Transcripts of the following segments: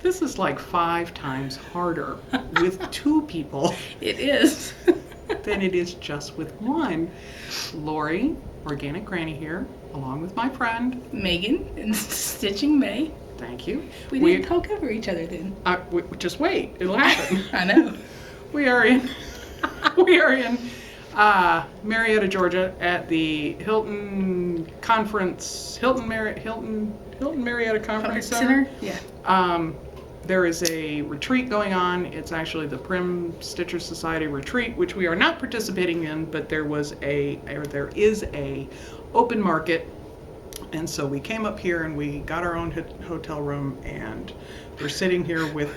This is like 5 times harder with 2 people It is. than it is just with one. Lori, Organic Granny here, along with my friend. Megan and Stitching May. Thank you. We didn't talk over each other then. Just wait, it'll happen. I know. We are in Marietta, Georgia, at the Hilton Marietta Conference Center. Yeah. There is a retreat going on. It's actually the Prim Stitcher Society retreat, which we are not participating in, but there is a open market. And so we came up here and we got our own hotel room, and we're sitting here with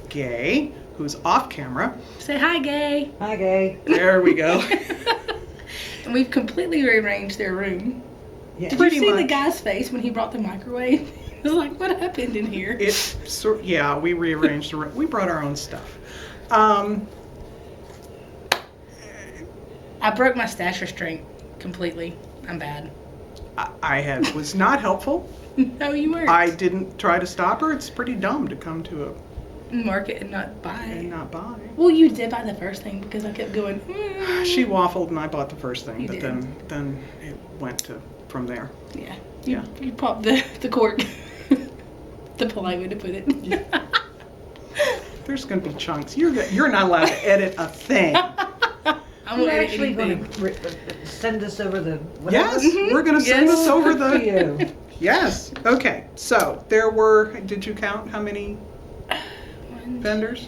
Gay, who's off camera. Say hi, Gay. Hi, Gay. There we go. And we've completely rearranged their room. Yeah. Did Pretty you see much. the guy's face when he brought the microwave? It was like, what happened in here? We rearranged the room. We brought our own stuff. I broke my stash restraint completely. I'm bad. I was not helpful. No, you weren't. I didn't try to stop her. It's pretty dumb to come to a Market and not buy. and not buy. Well, you did buy the first thing because I kept going. She waffled and I bought the first thing, You but did. then it went from there. Yeah. Yeah. You popped the cork. The polite way to put it. There's going to be chunks. You're not allowed to edit a thing. I'm You're gonna edit actually going anything. to send us over the whatever? Yes, we're going to send Yes. this over Good for the. you. Yes. Okay. So there were. Did you count how many vendors?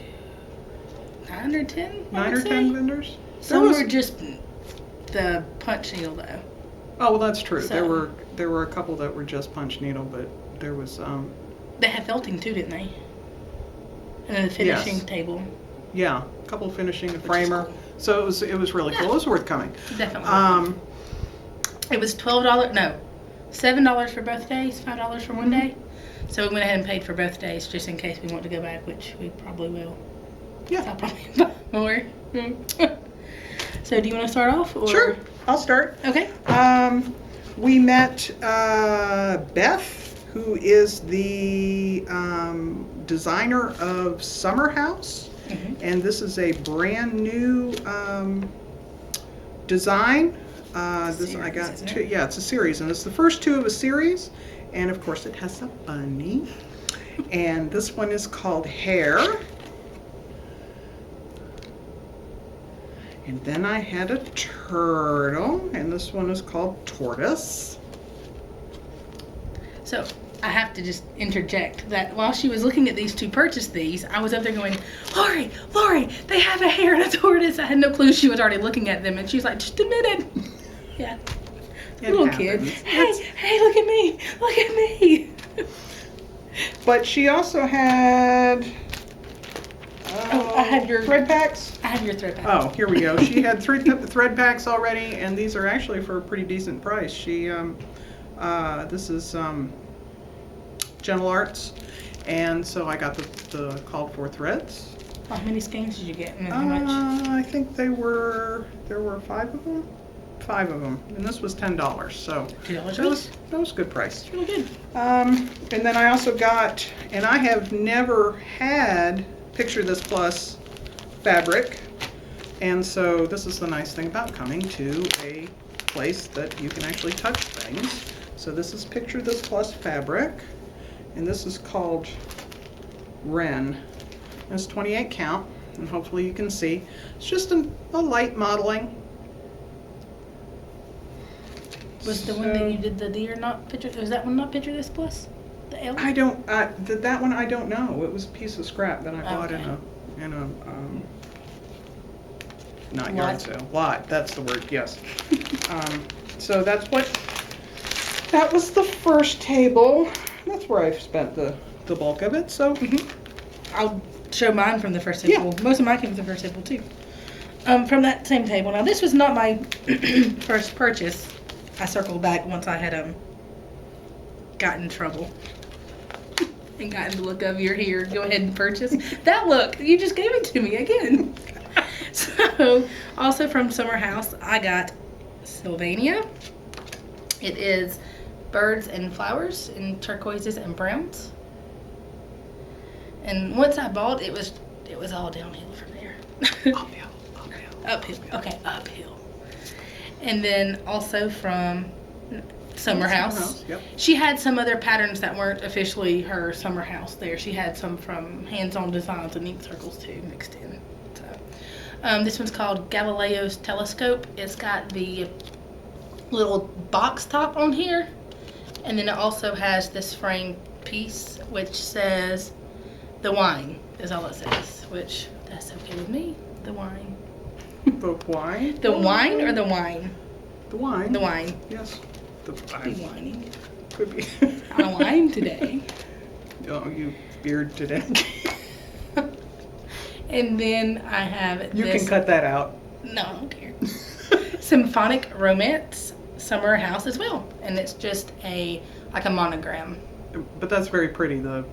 9 or 10? 9 or 10 vendors? Some There was- were just the punch needle though. Oh, well, that's true. So- There were a couple that were just punch needle, but there was They had felting too, didn't they? And then the finishing Yes. table. yeah, a couple finishing a is framer. cool. So it was really cool. Yeah. It was worth coming. Definitely. It was $12. No, $7 for both days, $5 for one day. So we went ahead and paid for both days just in case we want to go back, which we probably will. Yeah. I'll probably buy more. So do you want to start off? Or? Sure, I'll start. Okay. We met Beth, who is the designer of Summer House, and this is a brand new design. This I Series, got isn't two. it? Yeah, it's a series, and it's the first 2 of a series, and of course it has a bunny, and this one is called Hair. And then I had a turtle, and this one is called Tortoise. So I have to just interject that while she was looking at these to purchase these, I was up there going, Lori, they have a hare and a tortoise. I had no clue she was already looking at them, and she's like, just a minute. Yeah. It Little happens. kid. Hey, look at me. But she also had I had your thread packs. I have your thread pack. Oh, here we go. She had 3 thread packs already, and these are actually for a pretty decent price. She, this is Gentle Arts, and so I got the called for threads. How many skeins did you get, and how much? I think there were 5 of them. 5 of them, and this was $10. So $2 that was a good price. It's really good. And then I also got, and I have never had Picture This Plus fabric, and so this is the nice thing about coming to a place that you can actually touch things. So this is Picture This Plus fabric, and this is called Wren. It's 28 count, and hopefully you can see. It's just a light modeling. Was the one that you did the deer not picture? Was that one not Picture This Plus? The L? I don't, that one I don't know. It was a piece of scrap that I bought Okay. in a, not Lot. yard sale. Lot, that's the word, yes. So that was the first table. That's where I've spent the bulk of it, so. I'll show mine from the first table. Yeah. Most of mine came from the first table too. From that same table. Now this was not my first purchase. I circled back once I had got in trouble and gotten the look of you're here. Go ahead and purchase that look. You just gave it to me again. So also from Summer House, I got Sylvania. It is birds and flowers in turquoises and browns. And once I bought it was all downhill from there. Uphill. Uphill. Okay, uphill. And then also from Summer House. Yep. She had some other patterns that weren't officially her Summer House there. She had some from Hands On Designs and Ink Circles too mixed in. So, this one's called Galileo's Telescope. It's got the little box top on here. And then it also has this frame piece which says the wine is all it says, which that's okay with me. The wine. The wine? The wine or the wine? The wine. The wine. Yes. The Be whining. could be. I wine today. Oh, you beard today. And then I have You this. can cut that out. No, I don't care. Symphonic Romance Summer House as well, and it's just like a monogram. But that's very pretty. The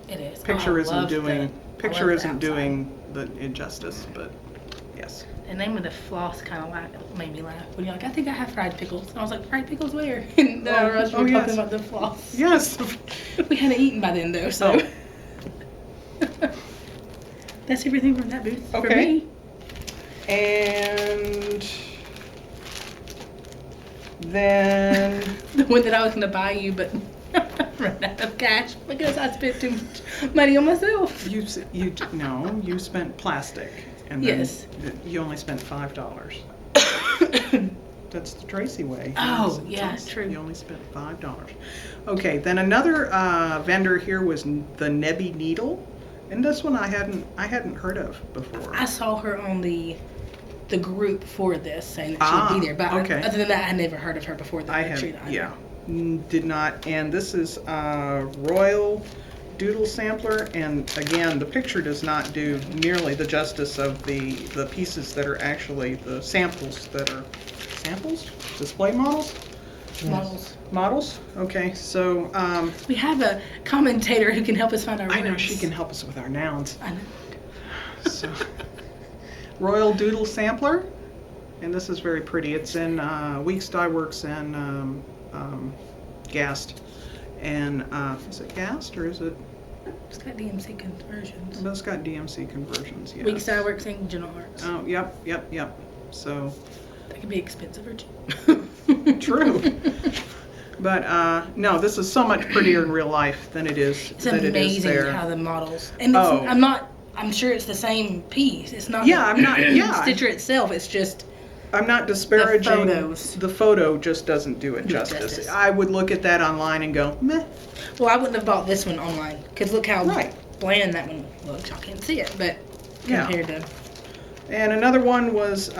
It is. picture I isn't love doing the outside. the injustice, but yes. The name of the floss kind of made me laugh. When you're like, I think I have fried pickles. And I was like, fried pickles where? And then I realized we were yes. talking about the floss. Yes. We hadn't eaten by then though, so. Oh. That's everything from that booth for Okay. me. And then The one that I was going to buy you, but ran out of cash because I spent too much money on myself. you spent plastic, and then Yes. you only spent $5. That's the Tracy way. Oh, It's yeah, awesome. true. You only spent $5. Okay, then another vendor here was the Nebby Needle, and this one I hadn't heard of before. I saw her on the group for this saying that she'd be there, but okay. other than that, I had never heard of her before the I have, retreat either. yeah, did not. And this is Royal Doodle Sampler, and again, the picture does not do nearly the justice of the pieces that are actually the samples that are samples, display models. Models. Okay, so We have a commentator who can help us find our words. I know she can help us with our nouns. I know. So, Royal Doodle Sampler, and this is very pretty. It's in Weeks Dye Works and Gast. And is it Gast or is it? It's got DMC conversions. It's got DMC conversions. Yes. Weeks I work in General Arts. Oh, yep. So That could be expensive or cheap. true. But no, this is so much prettier in real life than it is. It's that it is amazing there. how the models. And it's, Oh. I'm sure it's the same piece. It's not. Yeah, I'm not. Yeah, Stitcher itself. It's just. I'm not disparaging. The photos. The photo just doesn't do it justice. I would look at that online and go, meh. Well, I wouldn't have bought this one online because look how Right. bland that one looks. Y'all can't see it, but Yeah. compared to. And another one was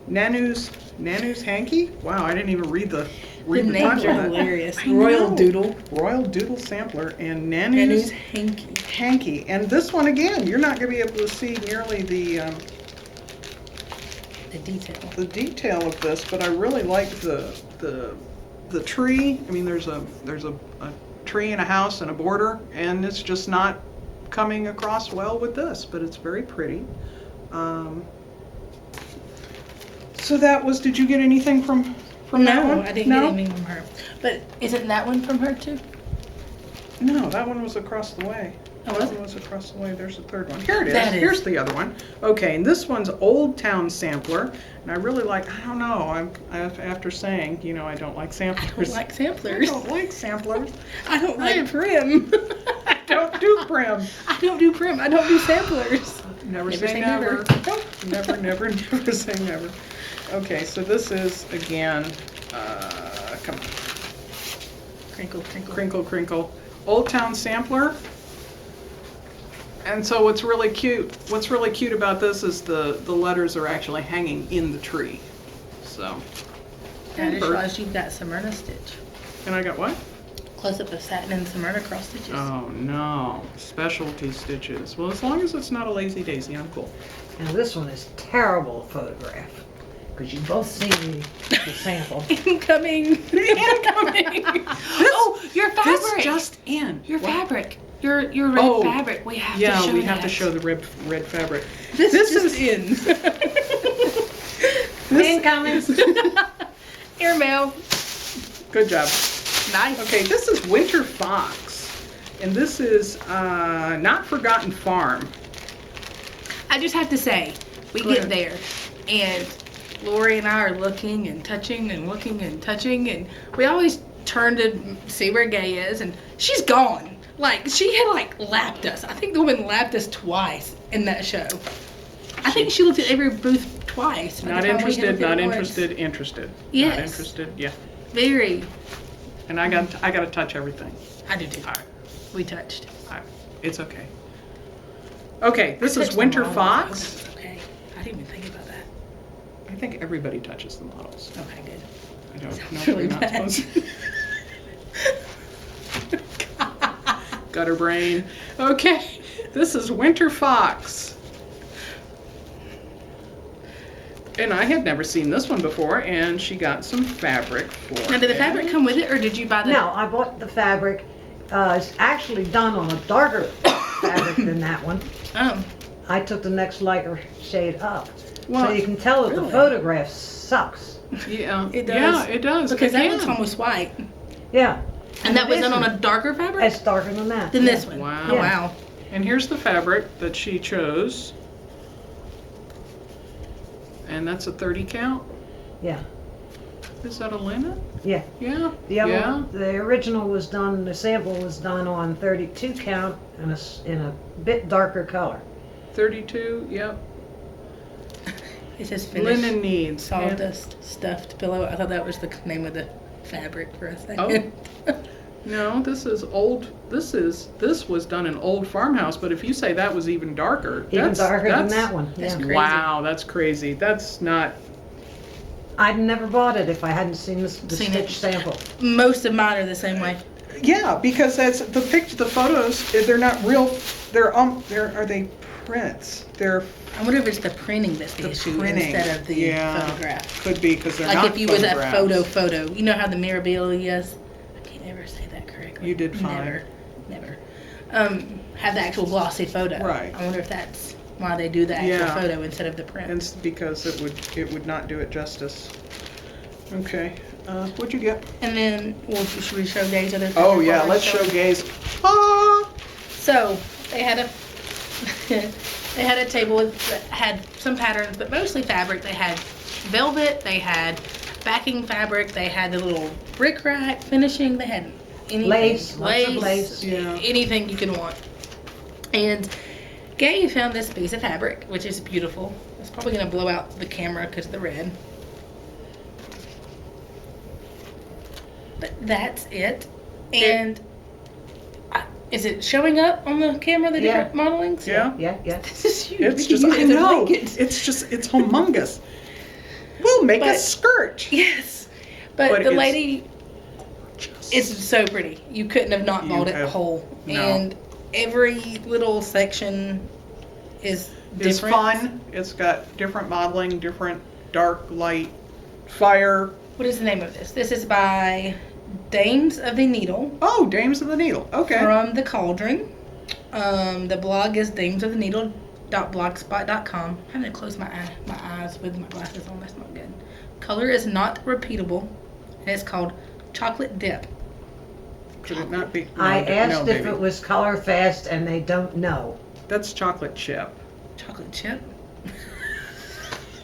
Nanu's Hanky. Wow, I didn't even read the names title are of that. hilarious. I Royal know. Doodle. Royal Doodle Sampler and Nanu's Nanu's hanky. Hanky. And this one again, you're not going to be able to see nearly the detail of this, but I really like the tree. I mean, there's a tree and a house and a border, and it's just not coming across well with this, but it's very pretty. So that was. Did you get anything from that one? No, I didn't get anything from her. But isn't that one from her too? No, that one was across the way. Oh, That was one was across the way. There's the third one. Here it is. That is. Here's the other one. Okay, and this one's Old Town Sampler, and I really like. I don't know. After saying, I don't like I samplers. don't like I samplers. don't like samplers. I don't like prim. I don't do prim. I don't do prim. I don't do samplers. Never Never say say never. never. Nope. Never say never. Okay, so this is again. Come on. Crinkle, crinkle. Crinkle, crinkle. Old Town Sampler. And so what's really cute about this is the letters are actually hanging in the tree. So. I just realized you've got Smyrna stitch. And I got what? Close up of satin and Smyrna cross stitches. Oh no, specialty stitches. Well, as long as it's not a lazy daisy, I'm cool. Now this one is terrible photograph. Because you both see the sample. Incoming. Oh, your fabric. This just in. Your What? fabric. Your red fabric. We have to show Yeah, we have to that. show the red fabric. This This is is- in. Incoming. Airmail. Good job. Nice. Okay, this is Winter Fox. And this is Not Forgotten Farm. I just have to say, we Go get ahead. there, and Lori and I are looking and touching and looking and touching, and we always turn to see where Gay is, and she's gone. Like, she had, like, lapped us. I think the woman lapped us twice in that show. I think she looked at every booth twice. by Not the time we interested, looked at not it once. interested, interested. Yes. Not interested, yeah. Very. And I got to touch everything. I do too. All right. We touched. All right. It's okay. Okay, this I is touched Winter the model. Fox. It's okay. I didn't even think about that. I think everybody touches the models. Okay, good. I don't Sounds know. really You're not bad. supposed to. Gutter brain. Okay, this is Winter Fox. And I had never seen this one before, and she got some fabric for it. Now, did the fabric come with it, or did you buy the? No, I bought the fabric. It's actually done on a darker fabric than that one. Oh. I took the next lighter shade up. Well, so you can tell that really? the photograph sucks. Yeah, It does. Yeah, it does. Because that Again. looks almost white. Yeah. And that was it done on isn't. a darker fabric It's darker than that. than yeah. this one. Wow. Oh, Yeah. wow. And here's the fabric that she chose. And that's a 30 count. Yeah. Is that a linen? Yeah. Yeah. The other, yeah. the original was done. The sample was done on 32 count and in a bit darker color. 32. Yep. It says finished Linen needs. and- sawdust stuffed pillow. I thought that was the name of the fabric for a second. No, this is old. This was done in Old Farmhouse. But if you say that was even darker, Even darker than that's- that one. that's Yeah. crazy. Wow, that's crazy. That's not. I'd never bought it if I hadn't seen the Seen it. stitch sample. Most of mine are the same way. Yeah, because that's the picture. The photos, they're not real. Are they prints? They're I wonder if it's the printing that's the, The issue printing, instead of the yeah. photograph. could be because they're Like not if you was a photographs. photo. You know how the mirabilia is? I can't ever say that correctly. You did fine. Never. Have the actual glossy photo. Right. I wonder if that's why they do the actual Yeah. photo instead of the print. And it's because it would not do it justice. Okay, what'd you get? And then, should we show Dave's other? Oh favorite yeah, color let's show story? Gaze. Ah! So they had a they had a table that had some patterns, but mostly fabric. They had velvet, they had backing fabric, they had the little bric rack finishing. They had anything, Lace, lots of lace. Yeah. anything you can want. And Gay found this piece of fabric, which is beautiful. It's probably gonna blow out the camera because of the red. But that's it. And is it showing up on the camera, the Yeah. different modelings? Yeah. Yeah, yeah. This is huge. It's We just, can I use it as a know. blanket. It's humongous. We'll make a But- skirt. Yes. But But the it's lady Just- is so pretty. You couldn't have not You bought it have- whole. no. And every little section is different. It's fun. It's got different modeling, different dark, light, fire. What is the name of this? This is by Dames of the Needle Oh, Dames of the Needle. Okay. from the Cauldron. The blog is damesoftheneedle.blogspot.com. I'm having to close my eyes with my glasses on. That's not good. Color is not repeatable. And it's called Chocolate Dip. Could it not be? No, I asked no, if baby. it was color fast and they don't know. That's chocolate chip. Chocolate chip.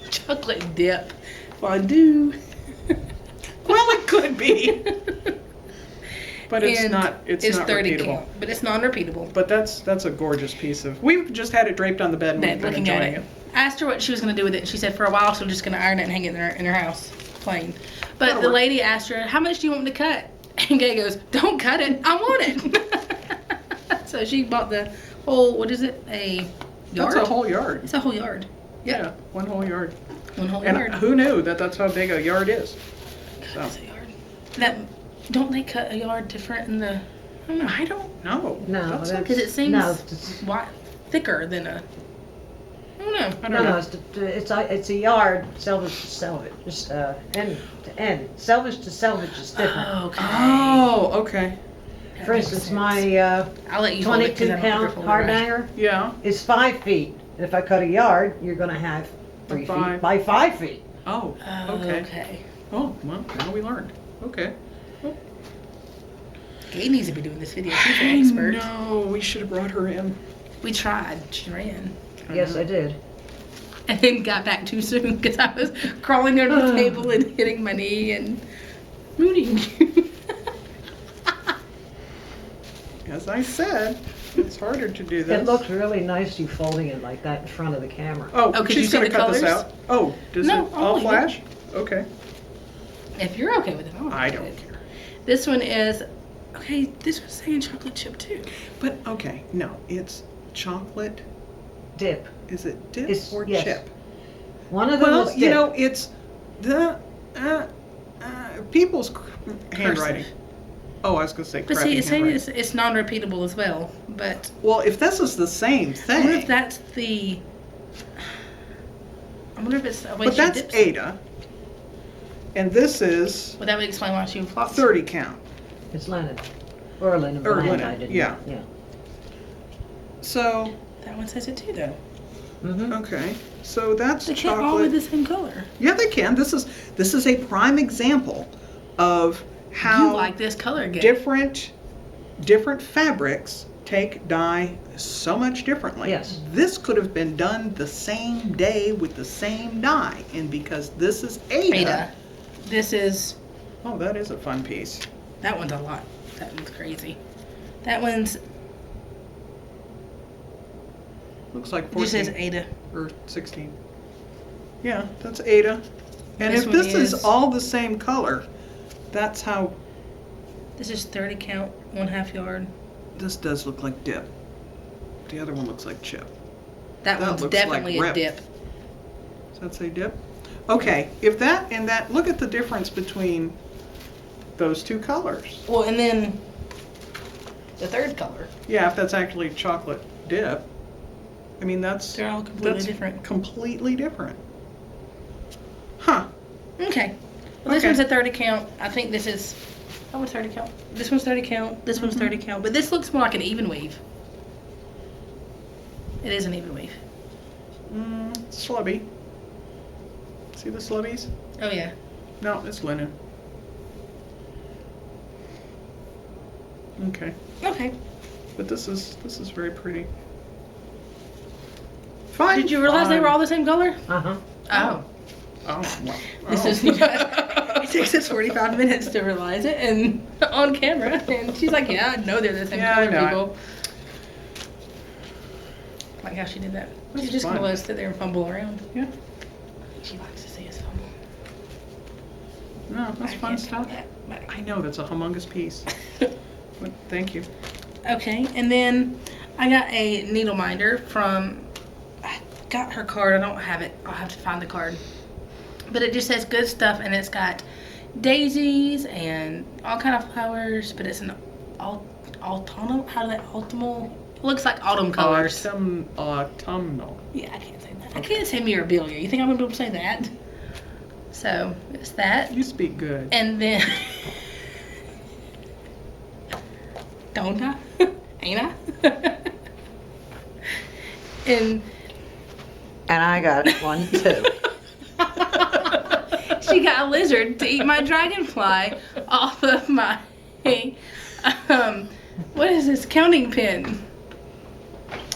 Chocolate dip. Fondue. Well, it could be, but it's And not. It's not 30 repeatable. count, but it's non-repeatable. But that's a gorgeous piece of. We've just had it draped on the bed and we've been Looking at enjoying it. I asked her what she was going to do with it, and she said for a while she's just going to iron it and hang it in her house, plain. But That'll the work. lady asked her, "How much do you want me to cut?" And Gay goes, "Don't cut it. I want it." So she bought the whole. What is it? A yard. That's a whole yard. It's a whole yard. Yep. Yeah, one whole yard. One whole And yard. who knew that's how big a yard is? So It's a yard. That don't they cut a yard different in the? I don't know. I don't know. No, That's that's- Because it seems No, it's- wide, thicker than a. I don't know. I No, don't know. it's a yard, selvage to selvage, just end to end. Selvage to selvage is different. Okay. Oh, okay. That For makes instance, sense. my I'll let you hold it 'cause 22 I don't have your pound folder hard right. hanger Yeah. is 5 feet. If I cut a yard, you're gonna have 3 5. feet by 5 feet. Oh, Oh, okay. okay. Oh, well, now we learned. Okay. Kate needs to be doing this video. She's an expert. No, we should have brought her in. We tried. She ran. Yes, I did. And then got back too soon because I was crawling under the table and hitting my knee and mooning you. As I said, it's harder to do this. It looks really nice you folding it like that in front of the camera. Oh, Oh, could you she's see gonna the cut this colors? out. Oh, does No, it I'll all leave it. flash? Okay. If you're okay with it, I'm okay I with don't it. care. This one is, okay, this was saying chocolate chip too. But, okay, no, it's chocolate. Dip. Is it dip It's- or yes. chip? One of them Well, is dip. you know, it's the people's handwriting. Oh, I was gonna say But crappy see, it's saying handwriting. it's non-repeatable as well. But Well, if this is the same I wonder if thing, that's the. I wonder if it's a way but she that's dips it. Ada, and this is Well, that would explain why she would flop. 30 count. It's linen. Or linen. Or blend, linen, I didn't. yeah. Yeah. So, That one says it too, though. Mm-hmm. okay, so that's They can't all be chocolate. the same color. Yeah, they can. This is a prime example of how You like this color again. different fabrics take dye so much differently. Yes. This could have been done the same day with the same dye, and because this is Ada. This is. Oh, that is a fun piece. That one's a lot. That one's crazy. That one's. Looks like Just says 14 Ada. or 16. Yeah, that's Ada. And This if one this is is- all the same color, that's how This is 30 count, 1/2 yard. this does look like dip. The other one looks like chip. That That one's looks like definitely a rip. dip. Does that say dip? Okay, if that and that, look at the difference between those two colors. Well, and then the third color. Yeah, if that's actually chocolate dip. I mean, that's They're all completely that's different. completely different. Huh. Okay. Well, this Okay. one's a 30 count. I think this is. Oh, it's 30 count. This one's 30 count. This one's 30 count. But this looks more like an even weave. It is an even weave. Slubby. See the slubbies? Oh, yeah. No, it's linen. Okay, Okay. but this is very pretty. Fine. Did you realize they were fine. all the same color? Uh-huh. Oh. Oh, well. This oh. is it takes us 45 minutes to realize it and on camera. And she's like, yeah, I know they're the same Yeah, I color, know it. people. Like how she did that. That's She's just fun. gonna let us sit there and fumble around. Yeah. She likes to see us fumble. No, that's I fun can't do stuff. that, but- I know, that's a humongous piece. But thank you. Okay, and then I got a needle minder from, I got her card, I don't have it, I'll have to find the card. But it just says good stuff, and it's got daisies and all kind of flowers, but it's an autumnal, how do that, autumnal? It looks like autumn colors. Autumnal. Yeah, I can't say that. I can't say mirabilia. You think I'm gonna be able to say that? So, it's that. You speak good. And then, don't I? Ain't I? And I got one too. she got a lizard to eat my dragonfly off of my, what is this, counting pin.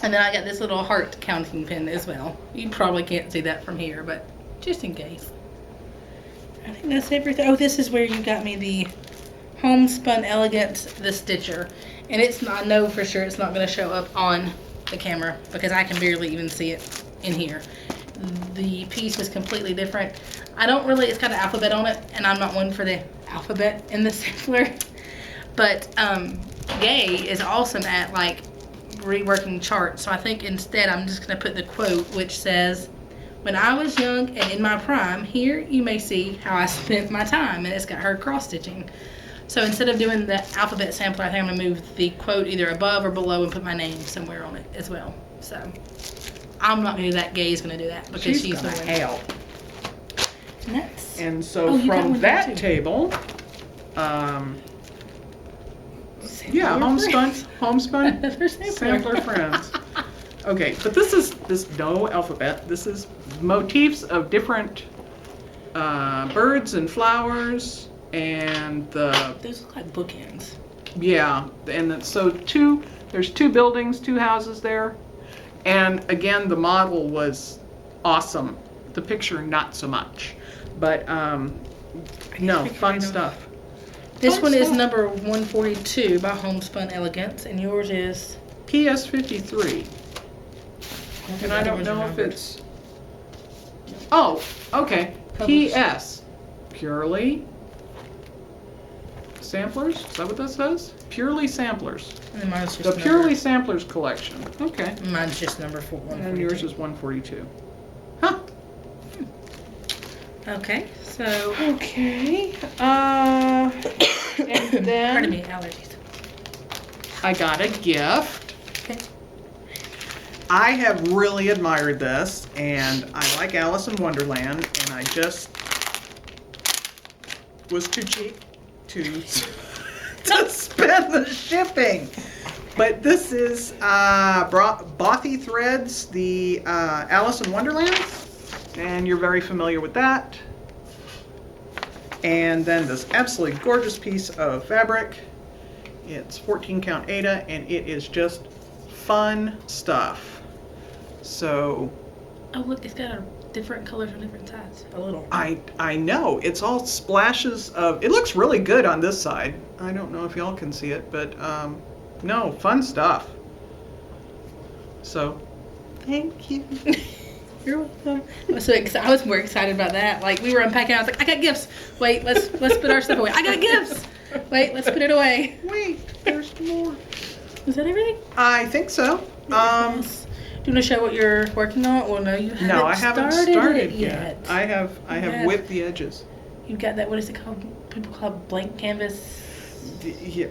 And then I got this little heart counting pin as well. You probably can't see that from here, but just in case. I think that's everything. Oh, this is where you got me the Homespun Elegance, the Stitcher. And it's not, I know for sure it's not going to show up on the camera because I can barely even see it in here. The piece was completely different. I don't really, it's got an alphabet on it, and I'm not one for the alphabet in the sampler. But Gay is awesome at like reworking charts. So I think instead I'm just going to put the quote, which says, "When I was young and in my prime, here you may see how I spent my time." And it's got her cross stitching. So instead of doing the alphabet sampler, I think I'm going to move the quote either above or below and put my name somewhere on it as well. So I'm not going to do that. Gay's going to do that because she's the gonna one. help. And that's, And so Oh, you got from one there, that too. table, yeah, Sampler homespun Another sampler. sampler friends. Okay, but this is no alphabet. This is motifs of different birds and flowers and the Those look like bookends. Yeah, and so there's two buildings, two houses there. And again, the model was awesome. The picture, not so much. But, no, fun stuff. This Fun one is stuff. number 142 by Homespun Elegance, and yours is... PS53. And I Other don't ones are know if numbered. it's... Oh, okay. Published. PS. Purely Samplers? Is that what that says? Purely Samplers. And then mine's just The Purely Samplers collection. Okay. Mine's just number 142. And yours is 142. Huh. Okay, so... Okay. And Pardon then me, allergies. I got a gift. Okay. I have really admired this, and I like Alice in Wonderland, and I just was too cheap to spend the shipping. But this is Bothy Threads, the Alice in Wonderland, and you're very familiar with that. And then this absolutely gorgeous piece of fabric. It's 14 count Aida, and it is just fun stuff. So Oh, look, it's got different colors on different sides. A little. I know it's all splashes of. It looks really good on this side. I don't know if y'all can see it, but no, fun stuff. So, thank you. You're welcome. I was so excited. I was more excited about that. Like, we were unpacking. I was like, I got gifts. Wait, let's put our stuff away. I got gifts. Wait, let's put it away. Wait, there's more. Is that everything? I think so. Yes. Do you want to show what you're working on? Well, no, you haven't. No, I haven't started started it yet. I have have- whipped the edges. You've got that. What is it called? People call it blank canvas.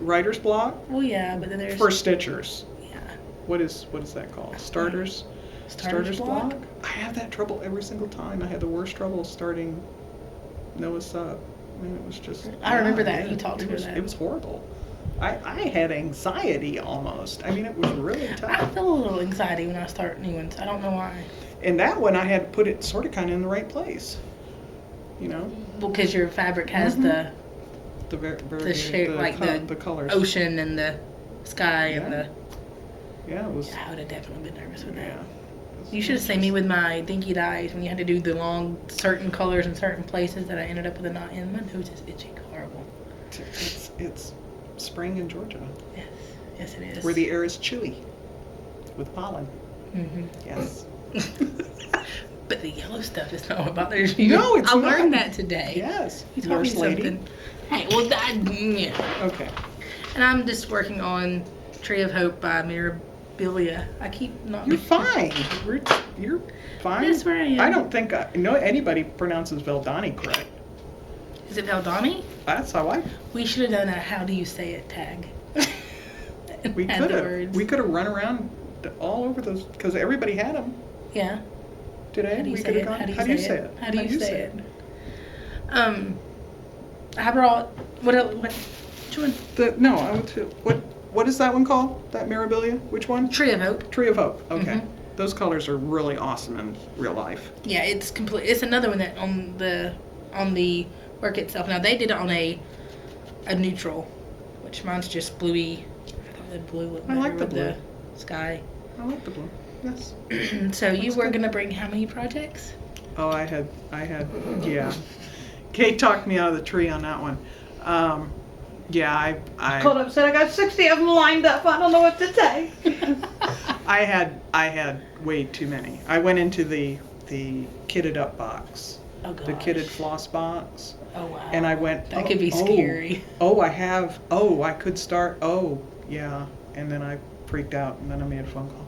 Writer's block Well, yeah, but then there's for stitchers. yeah. What is that called? Starters block. I have that trouble every single time. I had the worst trouble starting Noah's Sub. I mean, it was just. I remember that. You talked it to me was, about It was horrible. I had anxiety almost. I mean, it was really I tough. feel a little anxiety when I start new ones. I don't know why. And that one, I had to put it sort of kind of in the right place. You know, Well, because your fabric has the very the shape, like the colors. ocean and the sky and Yeah. the. Yeah, it was. I would have definitely been nervous with that. Yeah. You should have seen me with my dinky dyes when you had to do the long certain colors in certain places that I ended up with a knot in. My nose is itching horrible. It's spring in Georgia, Yes, yes it is. where the air is chewy with pollen. hmm Yes. But the yellow stuff is not what bothers you. No, it's I learned not. that today. Yes. You taught me Nurse lady. something. Hey, well, yeah. Okay. And I'm just working on Tree of Hope by Mirabilia. I keep not. You're fine. You're fine. That's where I am. I don't think I know anybody pronounces Veldani correct. Is it Valdani? That's how I. We should have done a "How do you say it" tag. And We had could the have. words. We could have run around all over those because everybody had them Yeah. today. How do you we say could have it? gone. How do you How do you say say it? it? How do you say it? I brought what? Which one? No, I went to what is that one called? That Mirabilia? Which one? Tree of Hope. Tree of Hope. Okay. Mhm. Those colors are really awesome in real life. Yeah, it's complete. It's another one that on the work itself. Now they did it on a neutral, which mine's just bluey. I thought the blue looked I better like the with blue. the sky. I like the blue. Yes. So you Looks were good. gonna bring how many projects? Oh, I had, yeah. Kate talked me out of the tree on that one. Yeah, Called up, said I got 60 of them lined up. I don't know what to say. I had way too many. I went into the kitted up box, Oh gosh. the kitted floss box, Oh wow. and I went. That could be scary. I could start. Oh, yeah. And then I freaked out, and then I made a phone call.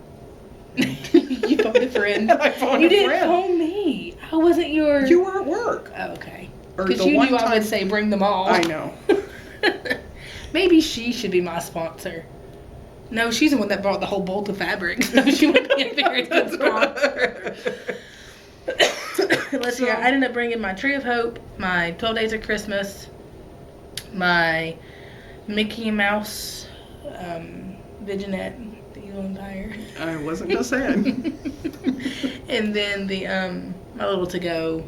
You phoned a friend. I phoned You a didn't friend. phone me. I wasn't your. You were at work. Oh, okay. Or Because the you one knew I time- would say bring them all. I know. Maybe she should be my sponsor. No, she's the one that brought the whole bolt of fabric, so she would be a very good sponsor. Let's see. I ended up bringing my Tree of Hope, my 12 Days of Christmas, my Mickey Mouse, Viginette, the Evil Empire. I wasn't gonna say it. And then the my little to-go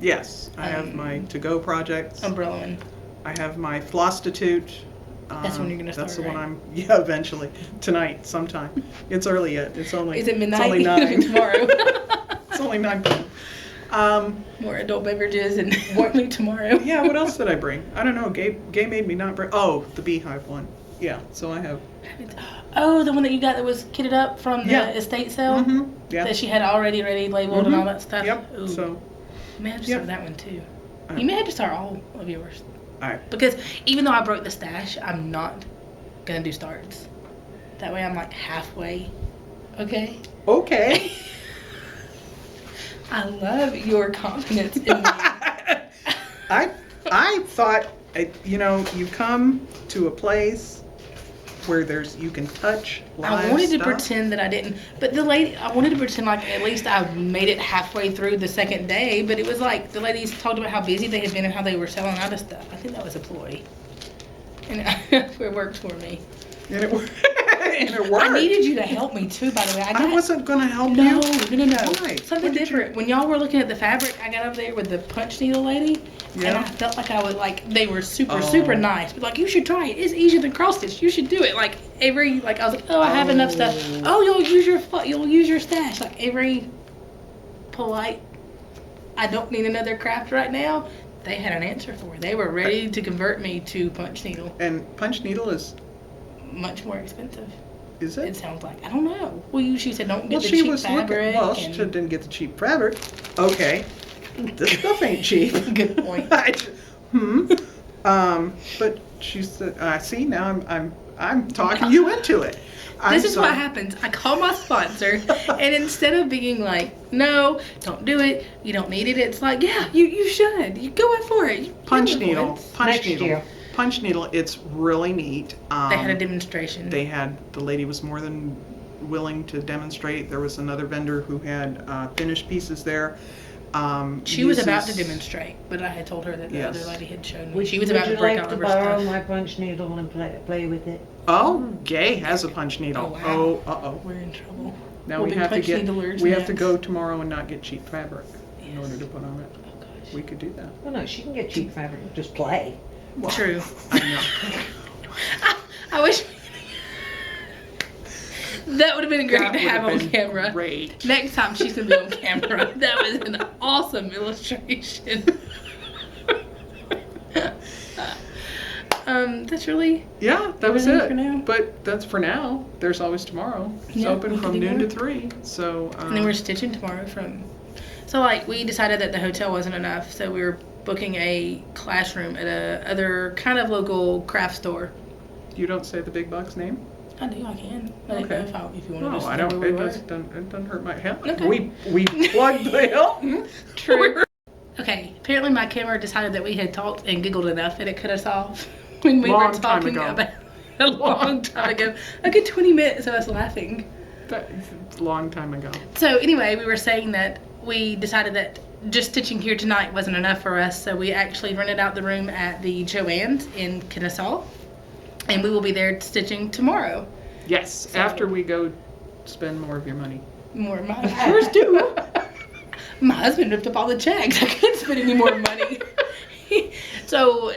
Yes, I have my to-go projects. umbrella one. I have my Flosstube That's when you're gonna That's the start, one right? yeah, eventually. Tonight, sometime. It's early yet. It's only. Is it midnight? It's only 9. Tomorrow. It's only 9 p.m. More adult beverages and warmly tomorrow. Yeah, what else did I bring? I don't know. Gay made me not bring. Oh, the beehive one. Yeah, so I have. Oh, the one that you got that was kitted up from the Yeah. estate sale? Yeah. That she had already ready labeled and all that stuff? Yep. Ooh. So, You may have to Yep. start that one too. Uh, You may have to start all of yours. all right. Because even though I broke the stash, I'm not gonna do starts. That way I'm like halfway. Okay? Okay. I love your confidence in me. I thought, you come to a place where you can touch live I wanted to stuff. pretend that I didn't, but I wanted to pretend like at least I made it halfway through the second day, but it was like the ladies talked about how busy they had been and how they were selling out of stuff. I think that was a ploy. And it worked for me. And it worked. And it worked. I needed you to help me too, by the way. I wasn't going to help No, you. no. Why? Something What did different. When y'all were looking at the fabric, I got up there with the punch needle lady, and Yeah. I felt like I would they were super Oh. nice. But like, you should try it. It's easier than cross stitch. You should do it. Like I was like, oh, I have enough stuff. Oh, you'll use your stash. Like every polite, I don't need another craft right now. They had an answer for it. They were ready to convert me to punch needle. And punch needle is Much more expensive. it? It sounds like. I don't know. Well, she said don't get Well, the she cheap was fabric. looking. Well, she and- didn't get the cheap fabric. Okay. This stuff ain't cheap. Good point. But she said, see, now I'm talking you into it. This is what happens. I call my sponsor, and instead of being like, no, don't do it, you don't need it, it's like, yeah, you should. You go in for it. Punch You're needle. influenced. Punch Next needle. year. Punch needle. It's really neat. They had a demonstration. The lady was more than willing to demonstrate. There was another vendor who had finished pieces there. She was about to demonstrate, but I had told her that the Yes. other lady had shown me. Would She was about to you break like out to of her borrow stuff. my punch needle and play with it? Oh, Gay has a punch needle. Oh, wow. Uh-oh. We're in trouble. Now We'll we be have to punch get. needlers We have to next. go tomorrow and not get cheap fabric in Yes. order to put on it. Oh, gosh. We could do that. Well, no, she can get cheap fabric. Just play. Well, True. I know. I wish. That would have been great That to have would on have been camera. great. Next time she's gonna be on camera. That was an awesome illustration. That's really. Yeah, that was Everything it. for now? But that's for now. There's always tomorrow. It's Yeah, we open can from do noon more. to 3. So. And then we're stitching tomorrow from. So we decided that the hotel wasn't enough, so we were booking a classroom at a other kind of local craft store. You don't say the big box name? I do. I can. I didn't know if you wanted No, to I know don't. where It we were. doesn't hurt my head. Okay. We plugged the Hilton. True. Okay, apparently my camera decided that we had talked and giggled enough and it cut us off when we Long were time talking ago. about a long time ago. A good 20 minutes of us laughing. That's a long time ago. So anyway, we were saying that we decided that just stitching here tonight wasn't enough for us, so we actually rented out the room at the Joann's in Kennesaw, and we will be there stitching tomorrow. Yes, after we go spend more of your money. More my yours do. My husband ripped up all the checks. I couldn't spend any more money. So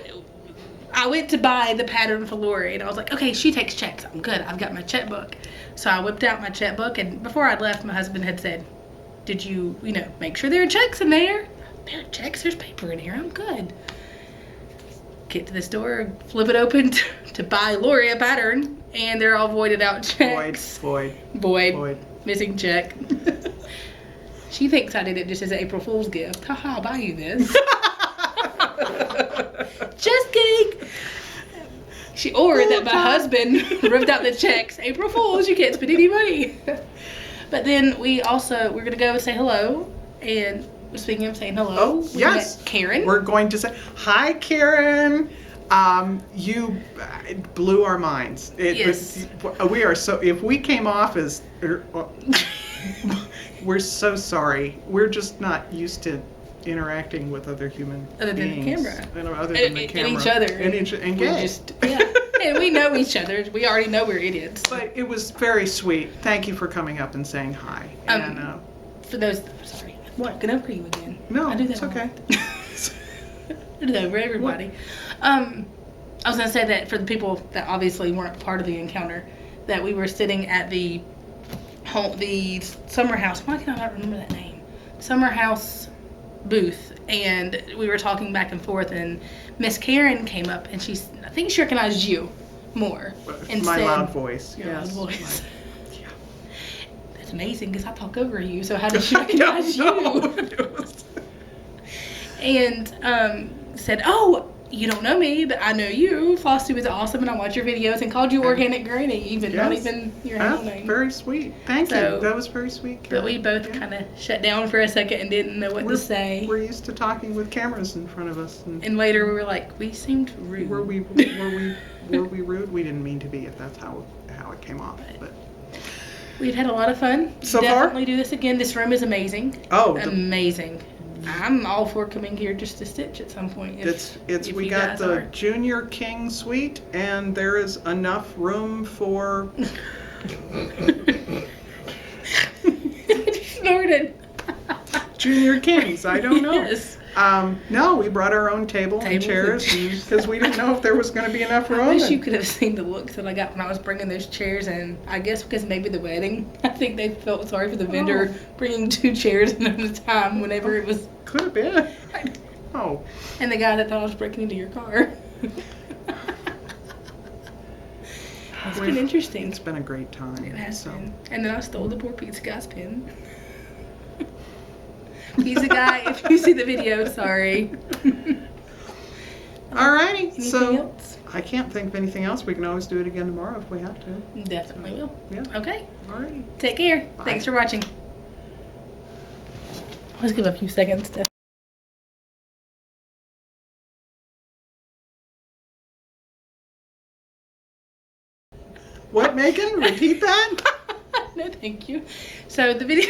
I went to buy the pattern for Lori, and I was like, okay, she takes checks. I'm good. I've got my checkbook. So I whipped out my checkbook, and before I left, my husband had said, did you make sure there are checks in there? There are checks. There's paper in here. I'm good. Get to the store, flip it open to buy Lori a pattern, and they're all voided out checks. Void. Missing check. She thinks I did it just as an April Fool's gift. Haha, I'll buy you this. Just kidding. Or that my husband ripped out the checks. April Fools, you can't spend any money. But then we're gonna go say hello. And speaking of saying hello, we yes. met Karen. We're going to say, hi, Karen. You blew our minds. Yes. We are so, if we came off as, we're so sorry. We're just not used to interacting with other human Other than the beings. camera. Other than the camera. And each other. And We gay. just, yeah. And we know each other. We already know we're idiots. But it was very sweet. Thank you for coming up and saying hi. And, For those, sorry. I'm talking over you again. no, I do that it's a okay. lot. I do that over everybody. I was gonna say that for the people that obviously weren't part of the encounter, that we were sitting at the summer house. Why can I not remember that name? Summer house booth, and we were talking back and forth, and Miss Karen came up, and I think she recognized you more. And My said, loud voice. Your Yes. loud voice. Yeah. That's amazing because I talk over you. So how did she recognize you? And said, "Oh, you don't know me, but I know you. Flosstube is awesome, and I watch your videos." And called you Organic Granny, even not Yes. even your handle name. Very sweet. Thank So- you. That was very sweet, But Karen. we both Yeah. kind of shut down for a second and didn't know what to say. We're used to talking with cameras in front of us. And later we were like, we seemed rude. Were we rude? We didn't mean to be, if that's how it came off. But We've had a lot of fun. So far? Definitely do this again. This room is amazing. oh, Amazing. I'm all for coming here just to stitch at some point. it's if we you got guys the are. Junior King Suite, and there is enough room for. Snorted. Junior Kings. I don't know. Yes. No, we brought our own table and Tables chairs and because we didn't know if there was going to be enough room. I wish and- you could have seen the looks that I got when I was bringing those chairs in. I guess because maybe the wedding, I think they felt sorry for the vendor bringing 2 chairs in at a time whenever it was. Could have been. Oh. And the guy that thought I was breaking into your car. It's been interesting. It's been a great time. It has so. been. And then I stole the poor pizza guy's pen. Pizza guy, if you see the video, sorry. Alrighty, Anything so else? I can't think of anything else. We can always do it again tomorrow if we have to. Definitely will. Yeah. Okay. Alrighty. Take care. Bye. Thanks for watching. Let's give a few seconds to. What, Megan? Repeat that? No, thank you. So the video.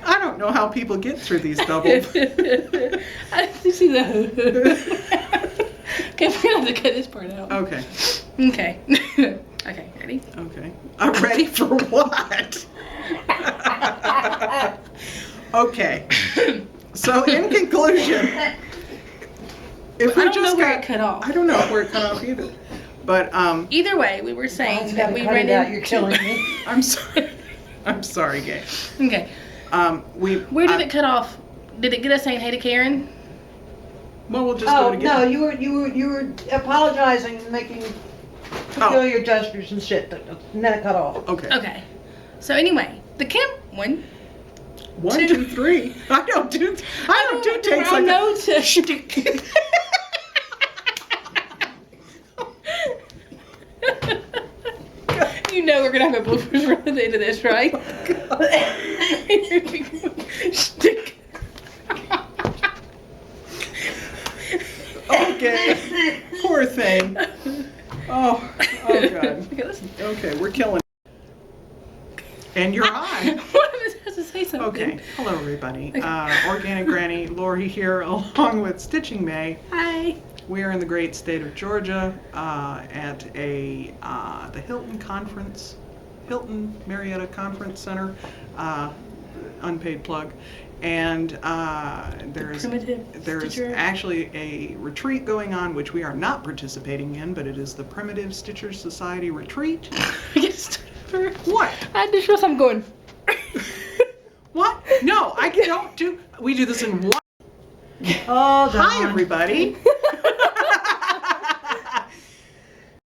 I don't know how people get through these double. I see the. Okay, we're gonna have to cut this part out. Okay. Okay. Okay, ready? Okay. I'm ready for what? Okay. So in conclusion, if I we don't just know where got, it cut off. I don't know where it cut off either. But Either way, we were saying Mine's that gotta we cut ran it out. into. You're killing me. I'm sorry. I'm sorry, Gay. Okay. Where did it cut off? Did it get us saying hey to Karen? Well, we'll just do Oh it again. no, you were apologizing, and making peculiar gestures and shit, and then it cut off. Okay. Okay. So anyway, the Kim one. 1, 2, 3. I don't do takes like that. know to. You know we're gonna have a bloopers run at the end of this, right? Stick. Okay. Poor thing. Oh God. Okay, listen. Okay, we're killing. And you're high. One of us has to say something. Okay. Hello, everybody. Okay. Organic Granny Lori here, along with Stitching May. Hi. We are in the great state of Georgia at the Hilton Marietta Conference Center, unpaid plug, and there's Stitcher. actually a retreat going on which we are not participating in, but it is the Primitive Stitcher Society retreat. What? I just feel something going. What? No, I don't do. We do this in one. Oh, Hi, everybody.